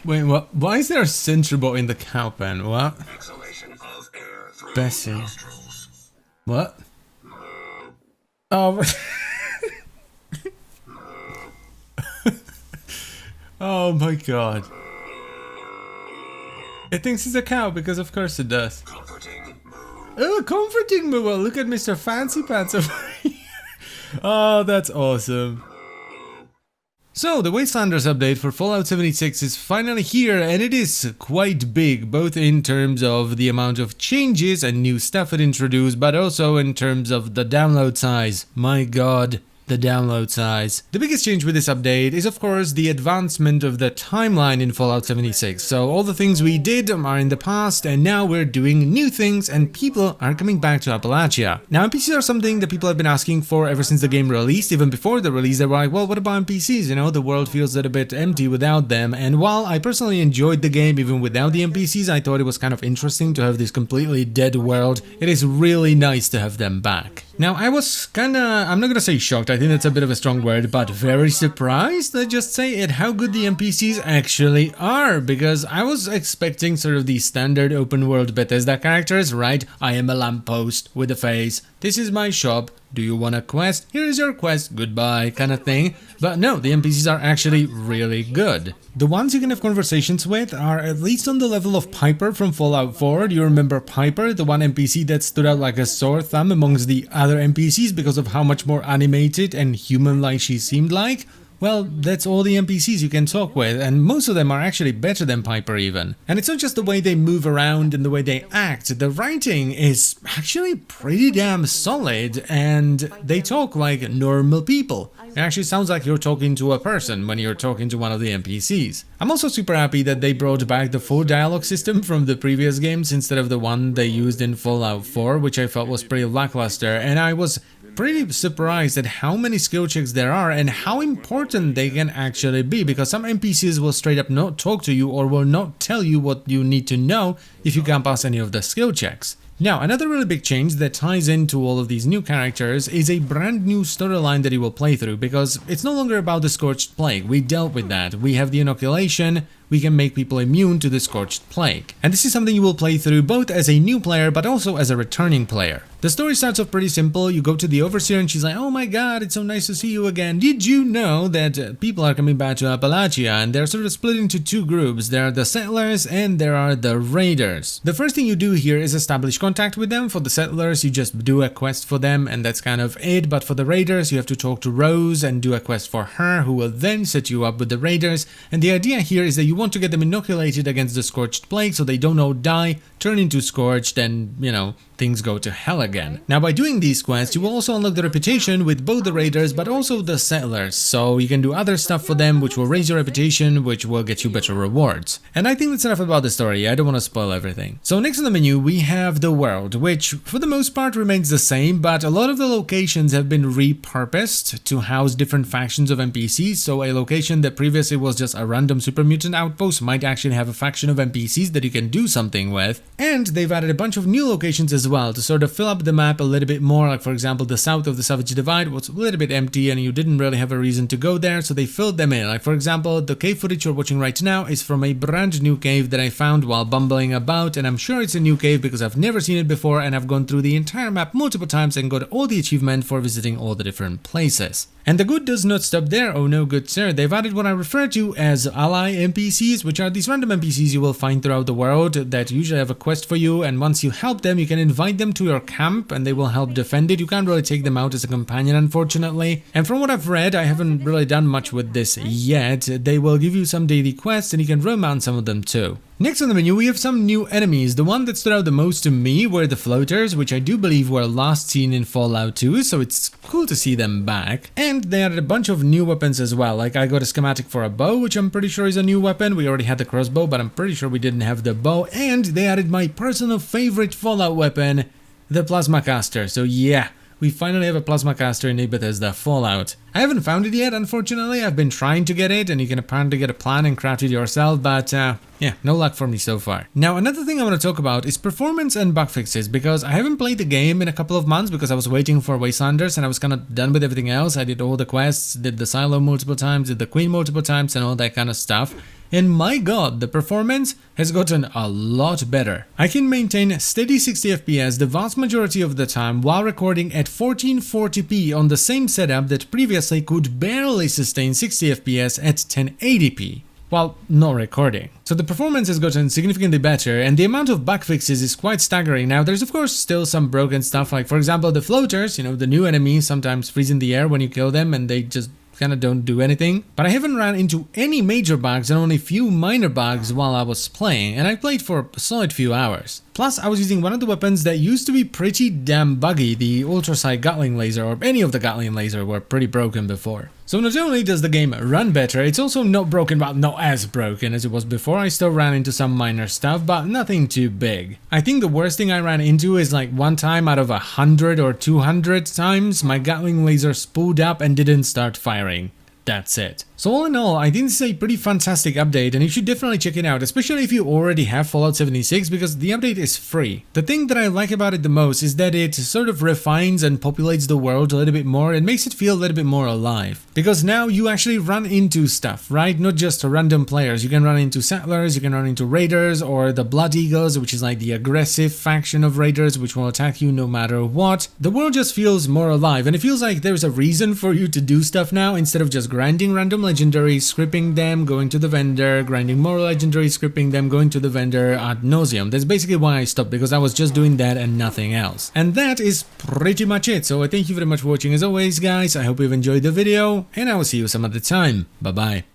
Wait, what? Why is there a centribo in the cow pen? What? Exhalation of air through Bessie. nostrils. What? Oh. Oh my god. It thinks it's a cow because of course it does. Comforting moo. Oh, comforting moo. Well, look at Mr. Fancy Pants over here. Oh, that's awesome. So, the Wastelanders update for Fallout 76 is finally here, and it is quite big, both in terms of the amount of changes and new stuff it introduced, but also in terms of the download size. My god. The download size. The biggest change with this update is of course the advancement of the timeline in Fallout 76. So all the things we did are in the past and now we're doing new things and people are coming back to Appalachia. Now NPCs are something that people have been asking for ever since the game released. Even before the release they were like, well, what about NPCs? You know, the world feels a little bit empty without them. And while I personally enjoyed the game even without the NPCs, I thought it was kind of interesting to have this completely dead world. It is really nice to have them back. Now, I was kinda, I'm not gonna say shocked, I think that's a bit of a strong word, but very surprised, let's just say, at how good the NPCs actually are, because I was expecting sort of the standard open world Bethesda characters, right? I am a lamppost with a face, this is my shop, do you want a quest? Here is your quest, goodbye, kind of thing. But no, the NPCs are actually really good. The ones you can have conversations with are at least on the level of Piper from Fallout 4. Do you remember Piper, the one NPC that stood out like a sore thumb amongst the other NPCs because of how much more animated and human-like she seemed like? Well, that's all the NPCs you can talk with, and most of them are actually better than Piper even. And it's not just the way they move around and the way they act, the writing is actually pretty damn solid, and they talk like normal people. It actually sounds like you're talking to a person when you're talking to one of the NPCs. I'm also super happy that they brought back the full dialogue system from the previous games instead of the one they used in Fallout 4, which I felt was pretty lackluster, and I was pretty surprised at how many skill checks there are and how important they can actually be, because some NPCs will straight up not talk to you or will not tell you what you need to know if you can't pass any of the skill checks. Now, another really big change that ties into all of these new characters is a brand new storyline that you will play through, because it's no longer about the Scorched Plague. We dealt with that. We have the inoculation. We can make people immune to the Scorched Plague. And this is something you will play through both as a new player but also as a returning player. The story starts off pretty simple. You go to the Overseer and she's like, oh my god, it's so nice to see you again. Did you know that people are coming back to Appalachia and they're sort of split into two groups? There are the settlers and there are the raiders. The first thing you do here is establish contact with them. For the settlers, you just do a quest for them and that's kind of it. But for the raiders, you have to talk to Rose and do a quest for her, who will then set you up with the raiders. And the idea here is that you want to get them inoculated against the Scorched Plague so they don't all die, turn into Scorched, and, you know, things go to hell again. Now, by doing these quests, you will also unlock the reputation with both the raiders but also the settlers, so you can do other stuff for them which will raise your reputation, which will get you better rewards. And I think that's enough about the story. I don't want to spoil everything. So next on the menu we have the world, which for the most part remains the same, but a lot of the locations have been repurposed to house different factions of NPCs. So a location that previously was just a random super mutant outpost might actually have a faction of NPCs that you can do something with. And they've added a bunch of new locations as well to sort of fill up the map a little bit more. Like, for example, the south of the Savage Divide was a little bit empty and you didn't really have a reason to go there, so they filled them in. Like, for example, the cave footage you're watching right now is from a brand new cave that I found while bumbling about, and I'm sure it's a new cave because I've never seen it before and I've gone through the entire map multiple times and got all the achievement for visiting all the different places. And the good does not stop there, oh no good sir. They've added what I refer to as ally NPCs, which are these random NPCs you will find throughout the world that usually have a quest for you, and once you help them, you can invite them to your camp and they will help defend it. You can't really take them out as a companion, unfortunately. And from what I've read, I haven't really done much with this yet, they will give you some daily quests and you can romance some of them too. Next on the menu we have some new enemies. The one that stood out the most to me were the floaters, which I do believe were last seen in Fallout 2, so it's cool to see them back. And they added a bunch of new weapons as well. Like, I got a schematic for a bow, which I'm pretty sure is a new weapon. We already had the crossbow, but I'm pretty sure we didn't have the bow. And they added my personal favorite Fallout weapon, the plasma caster. So yeah, we finally have a plasma caster in a Bethesda Fallout. I haven't found it yet, unfortunately. I've been trying to get it, and you can apparently get a plan and craft it yourself, but yeah, no luck for me so far. Now, another thing I want to talk about is performance and bug fixes, because I haven't played the game in a couple of months because I was waiting for Wastelanders and I was kind of done with everything else. I did all the quests, did the silo multiple times, did the queen multiple times, and all that kind of stuff. And my god, the performance has gotten a lot better. I can maintain steady 60 FPS the vast majority of the time while recording at 1440p on the same setup that previously could barely sustain 60 FPS at 1080p. While not recording. So the performance has gotten significantly better, and the amount of bug fixes is quite staggering. Now there's of course still some broken stuff, like for example the floaters, the new enemies sometimes freeze in the air when you kill them and they just kind of don't do anything. But I haven't run into any major bugs and only few minor bugs while I was playing, and I played for a solid few hours. Plus, I was using one of the weapons that used to be pretty damn buggy. The ultrasight Gatling laser, or any of the Gatling laser, were pretty broken before. So not only does the game run better, it's also not broken, but not as broken as it was before. I still ran into some minor stuff, but nothing too big. I think the worst thing I ran into is like one time out of 100 or 200 times, my Gatling laser spooled up and didn't start firing. That's it. So all in all, I think this is a pretty fantastic update and you should definitely check it out, especially if you already have Fallout 76, because the update is free. The thing that I like about it the most is that it sort of refines and populates the world a little bit more and makes it feel a little bit more alive. Because now you actually run into stuff, right? Not just random players. You can run into settlers, you can run into raiders, or the Blood Eagles, which is like the aggressive faction of raiders which will attack you no matter what. The world just feels more alive and it feels like there's a reason for you to do stuff now instead of just grinding random legendaries, scripting them, going to the vendor, grinding more legendaries, scripting them, going to the vendor ad nauseum. That's basically why I stopped, because I was just doing that and nothing else. And that is pretty much it. So I thank you very much for watching as always, guys. I hope you've enjoyed the video and I will see you some other time. Bye bye.